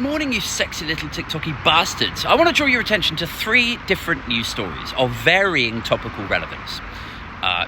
good morning, you sexy little TikToky bastards. I want to draw your attention to 3 different news stories of varying topical relevance.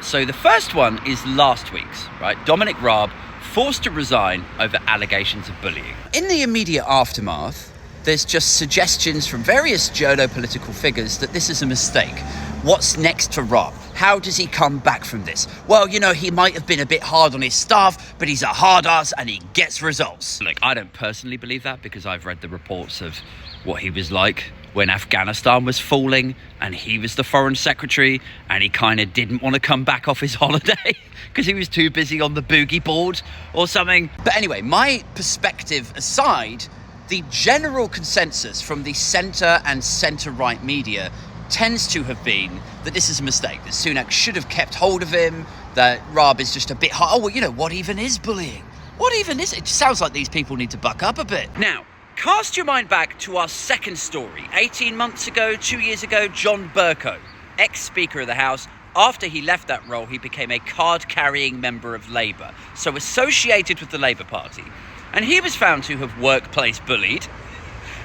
So the first one is last week's, right? Dominic Raab forced to resign over allegations of bullying. In the immediate aftermath, there's just suggestions from various journo-political figures that this is a mistake. What's next for Raab? How does he come back from this? Well, you know, he might have been a bit hard on his staff, but he's a hard ass and he gets results. Look, I don't personally believe that because I've read the reports of what he was like when Afghanistan was falling and he was the foreign secretary and he kind of didn't want to come back off his holiday because he was too busy on the boogie board or something. But anyway, my perspective aside, the general consensus from the centre and centre-right media tends to have been that this is a mistake, that Sunak should have kept hold of him, that Raab is just a bit hard. Oh, well, you know, what even is bullying? What even is it? It sounds like these people need to buck up a bit. Now, cast your mind back to our second story. 18 months ago, 2 years ago, John Bercow, ex-Speaker of the House. After he left that role, he became a card-carrying member of Labour, so associated with the Labour Party. And he was found to have workplace bullied.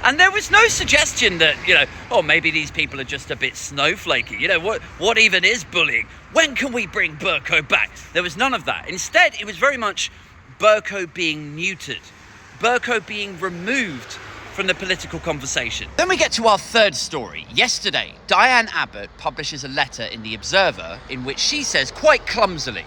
And there was no suggestion that, you know, oh, maybe these people are just a bit snowflakey. You know, what even is bullying? When can we bring Bercow back? There was none of that. Instead, it was very much Bercow being muted, Bercow being removed from the political conversation. Then we get to our third story. Yesterday, Diane Abbott publishes a letter in The Observer in which she says, quite clumsily,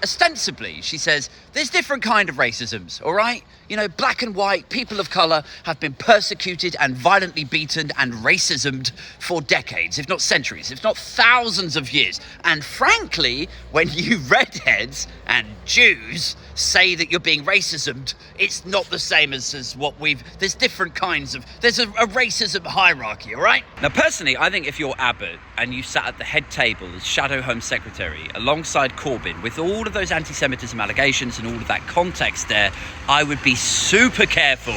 ostensibly, she says, there's different kind of racisms, all right? You know, black and white, people of colour have been persecuted and violently beaten and racismed for decades, if not centuries, if not thousands of years. And frankly, when you redheads and Jews say that you're being racismed, it's not the same as what there's different kinds of, there's a racism hierarchy, all right? Now, personally, I think if you're Abbott and you sat at the head table as Shadow Home Secretary alongside Corbyn with all of those anti-Semitism allegations and all of that context there, I would be super careful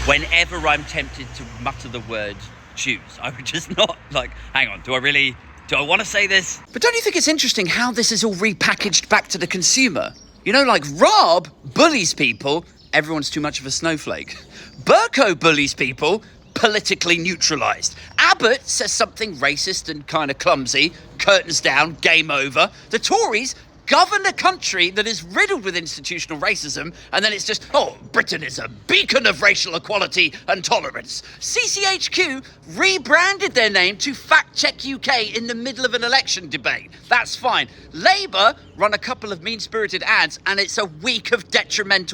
whenever I'm tempted to mutter the word Jews. I would just not, like, hang on, do I want to say this? But don't you think it's interesting how this is all repackaged back to the consumer? You know, like, Raab bullies people, everyone's too much of a snowflake. Bercow bullies people, politically neutralised. Abbott says something racist and kind of clumsy, curtains down, game over. The Tories govern a country that is riddled with institutional racism, and then it's just, oh, Britain is a beacon of racial equality and tolerance. CCHQ rebranded their name to Fact Check UK in the middle of an election debate. That's fine. Labour run a couple of mean-spirited ads, and it's a week of detrimental